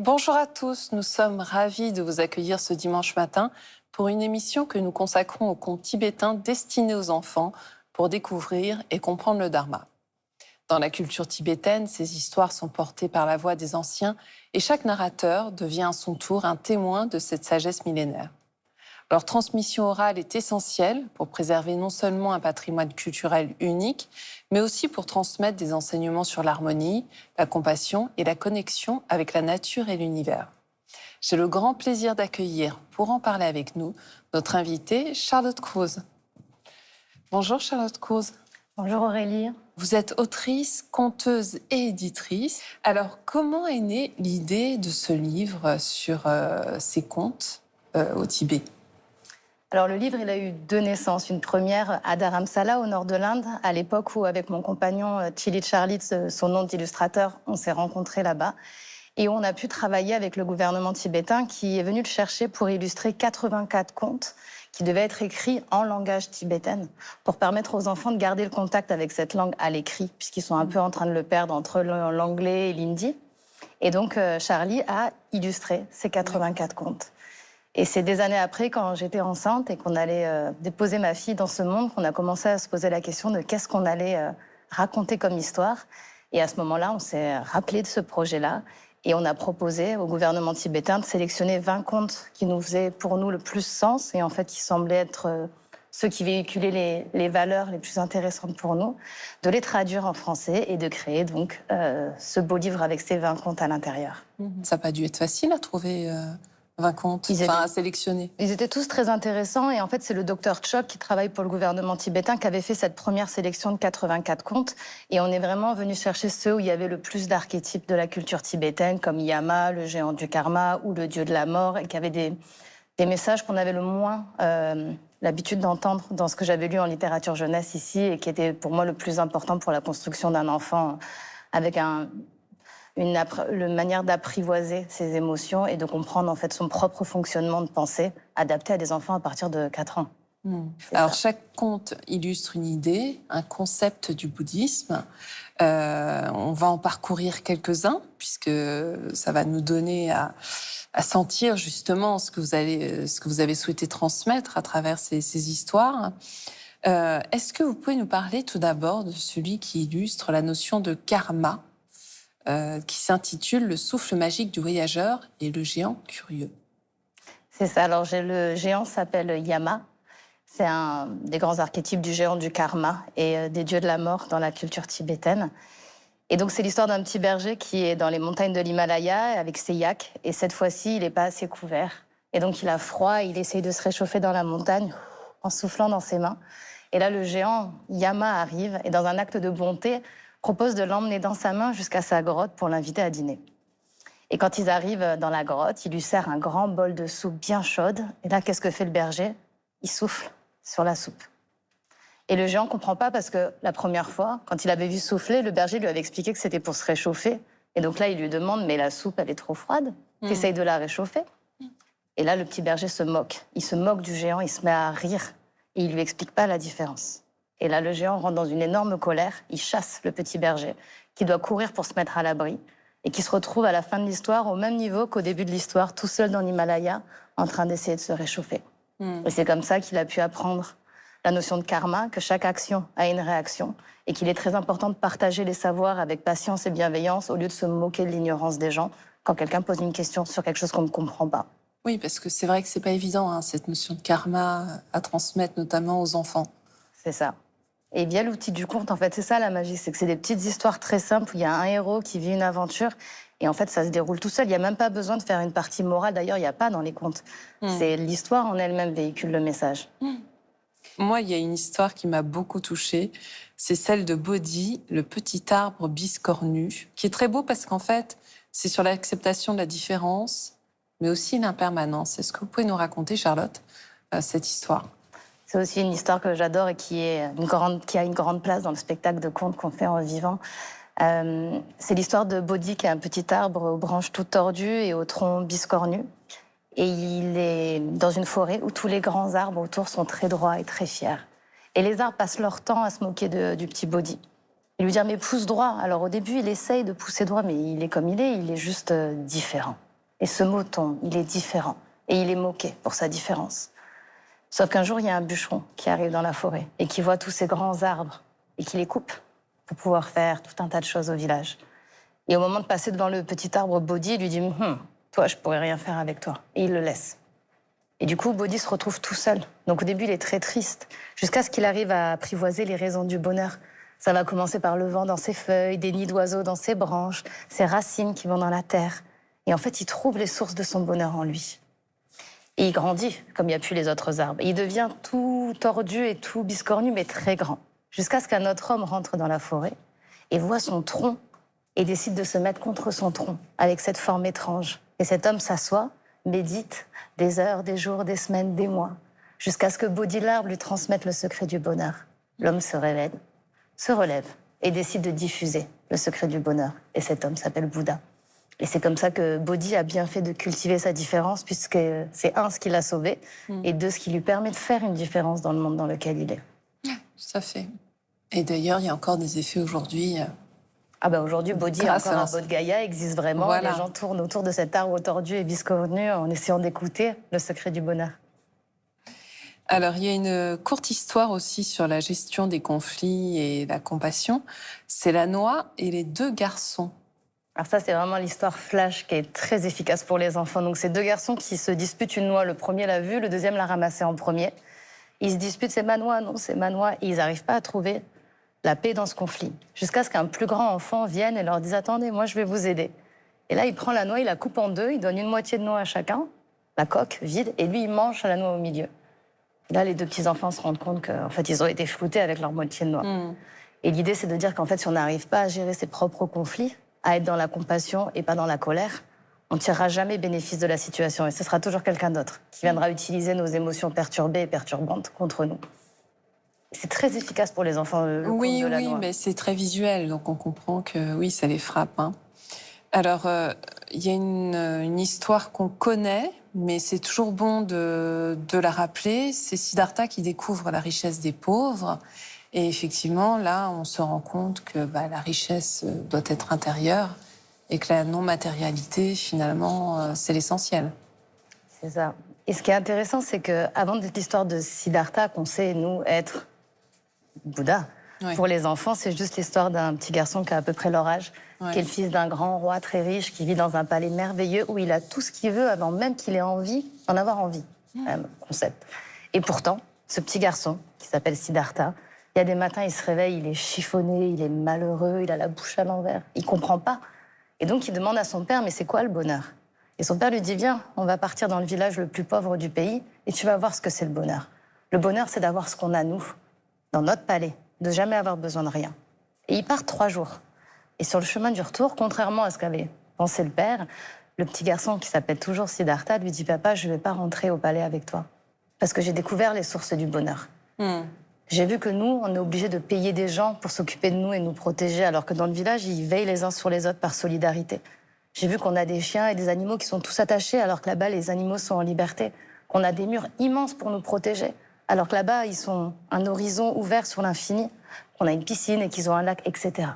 Bonjour à tous, nous sommes ravis de vous accueillir ce dimanche matin pour une émission que nous consacrons aux contes tibétains destinés aux enfants pour découvrir et comprendre le Dharma. Dans la culture tibétaine, ces histoires sont portées par la voix des anciens et chaque narrateur devient à son tour un témoin de cette sagesse millénaire. Leur transmission orale est essentielle pour préserver non seulement un patrimoine culturel unique, mais aussi pour transmettre des enseignements sur l'harmonie, la compassion et la connexion avec la nature et l'univers. J'ai le grand plaisir d'accueillir, pour en parler avec nous, notre invitée Charlotte Kruse. Bonjour Charlotte Kruse. Bonjour Aurélie. Vous êtes autrice, conteuse et éditrice. Alors, comment est née l'idée de ce livre sur ces contes au Tibet ? Alors le livre, il a eu deux naissances. Une première à Dharamsala, au nord de l'Inde, à l'époque où, avec mon compagnon Chili Charlit, son nom d'illustrateur, on s'est rencontrés là-bas. Et on a pu travailler avec le gouvernement tibétain qui est venu le chercher pour illustrer 84 contes qui devaient être écrits en langage tibétain pour permettre aux enfants de garder le contact avec cette langue à l'écrit, puisqu'ils sont un peu en train de le perdre entre l'anglais et l'hindi. Et donc Charlie a illustré ces 84 contes. Et c'est des années après, quand j'étais enceinte et qu'on allait déposer ma fille dans ce monde, qu'on a commencé à se poser la question de qu'est-ce qu'on allait raconter comme histoire. Et à ce moment-là, on s'est rappelé de ce projet-là et on a proposé au gouvernement tibétain de sélectionner 20 contes qui nous faisaient pour nous le plus sens et en fait qui semblaient être ceux qui véhiculaient les valeurs les plus intéressantes pour nous, de les traduire en français et de créer donc ce beau livre avec ces 20 contes à l'intérieur. Ça n'a pas dû être facile à trouver 20 contes, à sélectionner. Ils étaient tous très intéressants et en fait c'est le docteur Chok qui travaille pour le gouvernement tibétain qui avait fait cette première sélection de 84 contes et on est vraiment venu chercher ceux où il y avait le plus d'archétypes de la culture tibétaine comme Yama, le géant du karma ou le dieu de la mort et qui avaient des messages qu'on avait le moins l'habitude d'entendre dans ce que j'avais lu en littérature jeunesse ici et qui était pour moi le plus important pour la construction d'un enfant avec une manière d'apprivoiser ses émotions et de comprendre en fait son propre fonctionnement de pensée adapté à des enfants à partir de 4 ans. Alors, chaque conte illustre une idée, un concept du bouddhisme. On va en parcourir quelques-uns, puisque ça va nous donner à sentir justement ce que vous avez souhaité transmettre à travers ces histoires. Est-ce que vous pouvez nous parler tout d'abord de celui qui illustre la notion de karma, qui s'intitule « Le souffle magique du voyageur et le géant curieux ». C'est ça. Alors, le géant s'appelle Yama. C'est un des grands archétypes du géant du karma et des dieux de la mort dans la culture tibétaine. Et donc, c'est l'histoire d'un petit berger qui est dans les montagnes de l'Himalaya avec ses yaks. Et cette fois-ci, il n'est pas assez couvert. Et donc, il a froid et il essaye de se réchauffer dans la montagne en soufflant dans ses mains. Et là, le géant Yama arrive et dans un acte de bonté, propose de l'emmener dans sa main jusqu'à sa grotte pour l'inviter à dîner. Et quand ils arrivent dans la grotte, il lui sert un grand bol de soupe bien chaude. Et là, qu'est-ce que fait le berger? Il souffle sur la soupe. Et le géant ne comprend pas parce que la première fois, quand il avait vu souffler, le berger lui avait expliqué que c'était pour se réchauffer. Et donc là, il lui demande, mais la soupe, elle est trop froide. T'essayes de la réchauffer. Et là, le petit berger se moque. Il se moque du géant, il se met à rire. Et il lui explique pas la différence. Et là, le géant rentre dans une énorme colère. Il chasse le petit berger, qui doit courir pour se mettre à l'abri, et qui se retrouve à la fin de l'histoire au même niveau qu'au début de l'histoire, tout seul dans l'Himalaya, en train d'essayer de se réchauffer. Et c'est comme ça qu'il a pu apprendre la notion de karma, que chaque action a une réaction, et qu'il est très important de partager les savoirs avec patience et bienveillance, au lieu de se moquer de l'ignorance des gens quand quelqu'un pose une question sur quelque chose qu'on ne comprend pas. Oui, parce que c'est vrai que c'est pas évident, cette notion de karma à transmettre, notamment aux enfants. C'est ça. Et via l'outil du conte, en fait, c'est ça la magie, c'est que c'est des petites histoires très simples où il y a un héros qui vit une aventure et en fait, ça se déroule tout seul. Il n'y a même pas besoin de faire une partie morale. D'ailleurs, il n'y a pas dans les contes. C'est l'histoire en elle-même véhicule le message. Moi, il y a une histoire qui m'a beaucoup touchée. C'est celle de Bodhi, le petit arbre biscornu, qui est très beau parce qu'en fait, c'est sur l'acceptation de la différence, mais aussi l'impermanence. Est-ce que vous pouvez nous raconter, Charlotte, cette histoire ? C'est aussi une histoire que j'adore et qui a une grande place dans le spectacle de contes qu'on fait en vivant. C'est l'histoire de Bodhi, qui est un petit arbre aux branches toutes tordues et au tronc biscornu. Et il est dans une forêt où tous les grands arbres autour sont très droits et très fiers. Et les arbres passent leur temps à se moquer du petit Bodhi. Ils lui disent « mais pousse droit ». Alors au début, il essaye de pousser droit, mais il est comme il est juste différent. Et ce mouton, il est différent. Et il est moqué pour sa différence. Sauf qu'un jour, il y a un bûcheron qui arrive dans la forêt et qui voit tous ces grands arbres et qui les coupe pour pouvoir faire tout un tas de choses au village. Et au moment de passer devant le petit arbre, Bodhi il lui dit toi, je pourrais rien faire avec toi. Et il le laisse. Et du coup, Bodhi se retrouve tout seul. Donc au début, il est très triste, jusqu'à ce qu'il arrive à apprivoiser les raisons du bonheur. Ça va commencer par le vent dans ses feuilles, des nids d'oiseaux dans ses branches, ses racines qui vont dans la terre. Et en fait, il trouve les sources de son bonheur en lui. Et il grandit, comme il n'y a plus les autres arbres. Il devient tout tordu et tout biscornu, mais très grand. Jusqu'à ce qu'un autre homme rentre dans la forêt et voit son tronc et décide de se mettre contre son tronc, avec cette forme étrange. Et cet homme s'assoit, médite, des heures, des jours, des semaines, des mois, jusqu'à ce que Bodhi l'arbre lui transmette le secret du bonheur. L'homme se réveille, se relève et décide de diffuser le secret du bonheur. Et cet homme s'appelle Bouddha. Et c'est comme ça que Bodhi a bien fait de cultiver sa différence, puisque c'est un, ce qui l'a sauvé, et deux, ce qui lui permet de faire une différence dans le monde dans lequel il est. Tout à fait. Et d'ailleurs, il y a encore des effets aujourd'hui. Ah ben aujourd'hui, Bodhi, Grâce encore à un Bodh Gaya, existe vraiment. Voilà. Les gens tournent autour de cet arbre tordu et biscornu en essayant d'écouter le secret du bonheur. Alors, il y a une courte histoire aussi sur la gestion des conflits et la compassion. C'est la noix et les deux garçons. Alors ça, c'est vraiment l'histoire flash qui est très efficace pour les enfants. Donc c'est deux garçons qui se disputent une noix. Le premier l'a vue, le deuxième l'a ramassée en premier. Ils se disputent, c'est ma noix, non, c'est ma noix. Et ils n'arrivent pas à trouver la paix dans ce conflit. Jusqu'à ce qu'un plus grand enfant vienne et leur dise « Attendez, moi je vais vous aider ». Et là, il prend la noix, il la coupe en deux, il donne une moitié de noix à chacun, la coque vide, et lui, il mange la noix au milieu. Et là, les deux petits-enfants se rendent compte qu'en fait, ils ont été floutés avec leur moitié de noix. Et l'idée, c'est de dire qu'en fait, si on n'arrive pas à gérer ses propres conflits, à être dans la compassion et pas dans la colère, on ne tirera jamais bénéfice de la situation. Et ce sera toujours quelqu'un d'autre qui viendra utiliser nos émotions perturbées et perturbantes contre nous. C'est très efficace pour les enfants, le conte de la noix. Mais c'est très visuel, donc on comprend que oui, ça les frappe. Hein. Alors, il y a une histoire qu'on connaît, mais c'est toujours bon de la rappeler. C'est Siddhartha qui découvre la richesse des pauvres. Et effectivement, là, on se rend compte que la richesse doit être intérieure et que la non-matérialité, finalement, c'est l'essentiel. C'est ça. Et ce qui est intéressant, c'est qu'avant l'histoire de Siddhartha, qu'on sait, nous, être Bouddha, pour les enfants, c'est juste l'histoire d'un petit garçon qui a à peu près leur âge, qui est le fils d'un grand roi très riche, qui vit dans un palais merveilleux où il a tout ce qu'il veut avant même qu'il ait envie d'en avoir envie. Concept. Et pourtant, ce petit garçon, qui s'appelle Siddhartha, il y a des matins, il se réveille, il est chiffonné, il est malheureux, il a la bouche à l'envers, il comprend pas. Et donc, il demande à son père, mais c'est quoi le bonheur? Et son père lui dit, viens, on va partir dans le village le plus pauvre du pays et tu vas voir ce que c'est le bonheur. Le bonheur, c'est d'avoir ce qu'on a, nous, dans notre palais, de jamais avoir besoin de rien. Et il part 3 jours. Et sur le chemin du retour, contrairement à ce qu'avait pensé le père, le petit garçon qui s'appelle toujours Siddhartha lui dit, papa, je ne vais pas rentrer au palais avec toi, parce que j'ai découvert les sources du bonheur. J'ai vu que nous, on est obligés de payer des gens pour s'occuper de nous et nous protéger, alors que dans le village, ils veillent les uns sur les autres par solidarité. J'ai vu qu'on a des chiens et des animaux qui sont tous attachés, alors que là-bas, les animaux sont en liberté. Qu'on a des murs immenses pour nous protéger, alors que là-bas, ils sont un horizon ouvert sur l'infini. Qu'on a une piscine et qu'ils ont un lac, etc.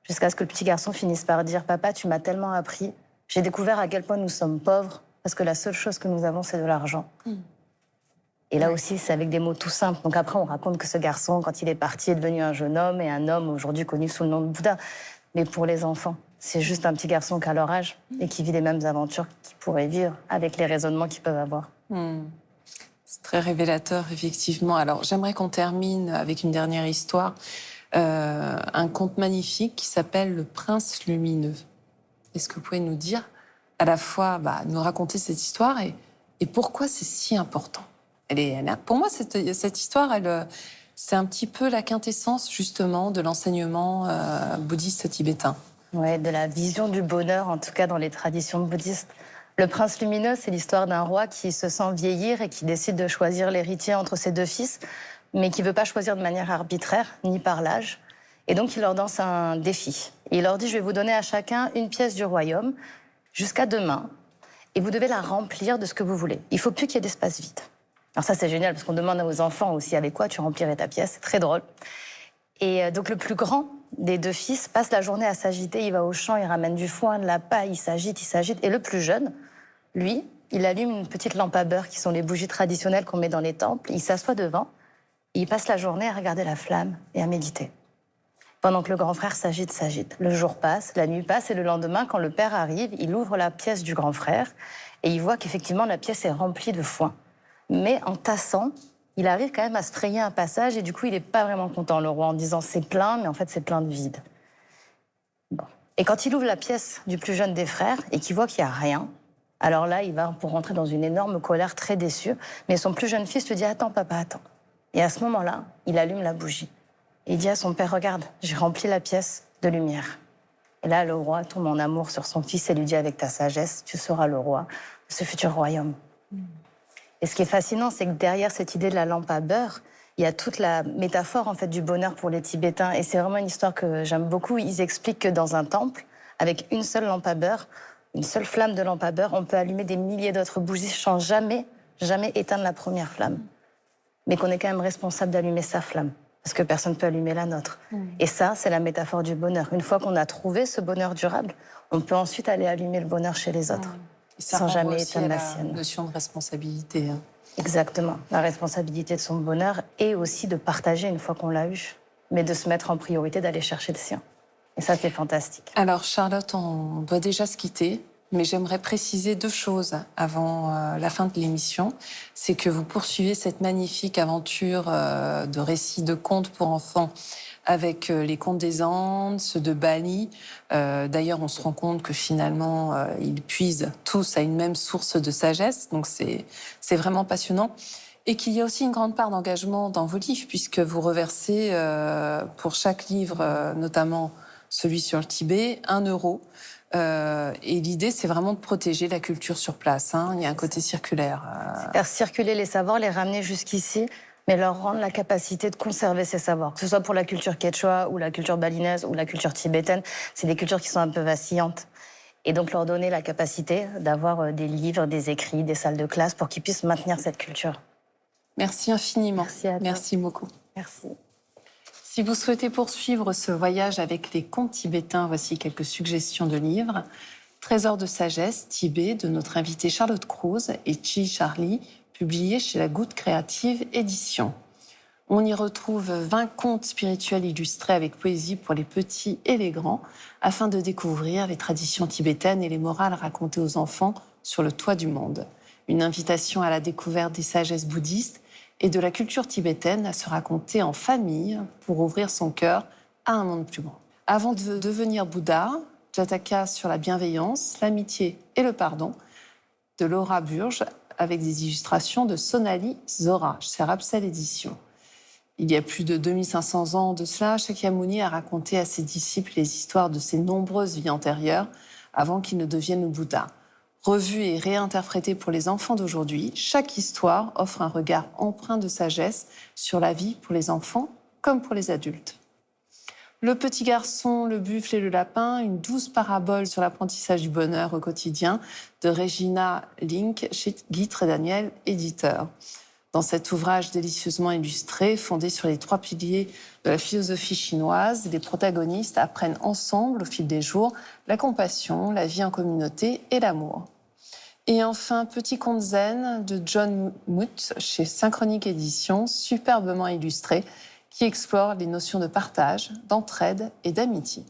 Jusqu'à ce que le petit garçon finisse par dire « Papa, tu m'as tellement appris. J'ai découvert à quel point nous sommes pauvres, parce que la seule chose que nous avons, c'est de l'argent. » Et là aussi, c'est avec des mots tout simples. Donc après, on raconte que ce garçon, quand il est parti, est devenu un jeune homme et un homme aujourd'hui connu sous le nom de Bouddha. Mais pour les enfants, c'est juste un petit garçon qui a leur âge et qui vit les mêmes aventures qu'ils pourraient vivre avec les raisonnements qu'ils peuvent avoir. C'est très révélateur, effectivement. Alors, j'aimerais qu'on termine avec une dernière histoire. Un conte magnifique qui s'appelle Le Prince Lumineux. Est-ce que vous pouvez nous dire, à la fois, nous raconter cette histoire et pourquoi c'est si important? Pour moi, cette histoire, c'est un petit peu la quintessence, justement, de l'enseignement bouddhiste tibétain. Ouais, de la vision du bonheur, en tout cas dans les traditions bouddhistes. Le prince lumineux, c'est l'histoire d'un roi qui se sent vieillir et qui décide de choisir l'héritier entre ses 2 fils, mais qui ne veut pas choisir de manière arbitraire, ni par l'âge. Et donc, il leur lance un défi. Et il leur dit, je vais vous donner à chacun une pièce du royaume, jusqu'à demain, et vous devez la remplir de ce que vous voulez. Il ne faut plus qu'il y ait d'espace vide. Alors ça, c'est génial, parce qu'on demande aux enfants aussi avec quoi tu remplirais ta pièce. C'est très drôle. Et donc, le plus grand des 2 fils passe la journée à s'agiter. Il va au champ, il ramène du foin, de la paille, il s'agite. Et le plus jeune Lui, il allume une petite lampe à beurre, qui sont les bougies traditionnelles qu'on met dans les temples. Il s'assoit devant, et il passe la journée à regarder la flamme et à méditer. Pendant que le grand frère s'agite. Le jour passe, la nuit passe, et le lendemain, quand le père arrive, il ouvre la pièce du grand frère, et il voit qu'effectivement, la pièce est remplie de foin. Mais en tassant, il arrive quand même à se frayer un passage, et du coup, il n'est pas vraiment content, le roi, en disant c'est plein, mais en fait, c'est plein de vide. Bon. Et quand il ouvre la pièce du plus jeune des frères, et qu'il voit qu'il n'y a rien, alors là, il va pour rentrer dans une énorme colère, très déçu. Mais son plus jeune fils lui dit « Attends, papa, attends ». Et à ce moment-là, il allume la bougie. Et il dit à son père « Regarde, j'ai rempli la pièce de lumière ». Et là, le roi tombe en amour sur son fils et lui dit « Avec ta sagesse, tu seras le roi de ce futur royaume ». Et ce qui est fascinant, c'est que derrière cette idée de la lampe à beurre, il y a toute la métaphore en fait, du bonheur pour les Tibétains. Et c'est vraiment une histoire que j'aime beaucoup. Ils expliquent que dans un temple, avec une seule lampe à beurre, une seule flamme de lampe à beurre, on peut allumer des milliers d'autres bougies sans jamais éteindre la première flamme. Mais qu'on est quand même responsable d'allumer sa flamme, parce que personne ne peut allumer la nôtre. Et ça, c'est la métaphore du bonheur. Une fois qu'on a trouvé ce bonheur durable, on peut ensuite aller allumer le bonheur chez les autres, sans jamais éteindre la sienne. La notion de responsabilité. Exactement. La responsabilité de son bonheur et aussi de partager une fois qu'on l'a eu, mais de se mettre en priorité, d'aller chercher le sien. Et ça, c'est fantastique. Alors, Charlotte, on doit déjà se quitter, mais j'aimerais préciser 2 choses avant la fin de l'émission. C'est que vous poursuivez cette magnifique aventure de récits de contes pour enfants avec les contes des Andes, ceux de Bali. D'ailleurs, on se rend compte que finalement, ils puisent tous à une même source de sagesse, donc c'est vraiment passionnant. Et qu'il y a aussi une grande part d'engagement dans vos livres, puisque vous reversez pour chaque livre, notamment celui sur le Tibet, 1 euro. Et l'idée, c'est vraiment de protéger la culture sur place. Il y a un côté circulaire. Faire circuler les savoirs, les ramener jusqu'ici, mais leur rendre la capacité de conserver ces savoirs. Que ce soit pour la culture quechua, ou la culture balinaise, ou la culture tibétaine, c'est des cultures qui sont un peu vacillantes. Et donc leur donner la capacité d'avoir des livres, des écrits, des salles de classe pour qu'ils puissent maintenir cette culture. Merci infiniment. Merci à toi. Merci beaucoup. Merci. Si vous souhaitez poursuivre ce voyage avec les contes tibétains, voici quelques suggestions de livres. Trésor de sagesse, Tibet, de notre invitée Charlotte Cruz et Chi Charlie, publié chez la Goutte Créative Édition. On y retrouve 20 contes spirituels illustrés avec poésie pour les petits et les grands, afin de découvrir les traditions tibétaines et les morales racontées aux enfants sur le toit du monde. Une invitation à la découverte des sagesses bouddhistes et de la culture tibétaine à se raconter en famille pour ouvrir son cœur à un monde plus grand. Avant de devenir Bouddha, Jataka sur la bienveillance, l'amitié et le pardon, de Laura Burge, avec des illustrations de Sonali Zora, chez Rapsel Éditions. Il y a plus de 2500 ans de cela, Shakyamuni a raconté à ses disciples les histoires de ses nombreuses vies antérieures avant qu'il ne devienne le Bouddha. Revue et réinterprétée pour les enfants d'aujourd'hui, chaque histoire offre un regard empreint de sagesse sur la vie pour les enfants comme pour les adultes. Le petit garçon, le buffle et le lapin, une douce parabole sur l'apprentissage du bonheur au quotidien de Regina Link chez Guy Trédaniel, éditeur. Dans cet ouvrage délicieusement illustré, fondé sur les 3 piliers de la philosophie chinoise, les protagonistes apprennent ensemble, au fil des jours, la compassion, la vie en communauté et l'amour. Et enfin, Petit conte zen de John Muth chez Synchronique Éditions, superbement illustré, qui explore les notions de partage, d'entraide et d'amitié.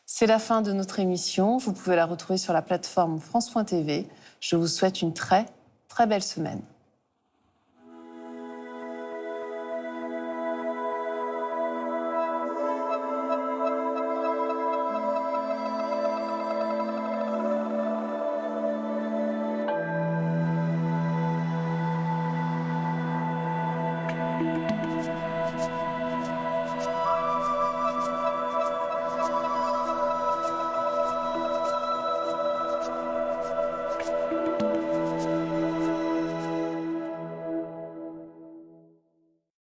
C'est la fin de notre émission. Vous pouvez la retrouver sur la plateforme France.tv. Je vous souhaite une très, très belle semaine.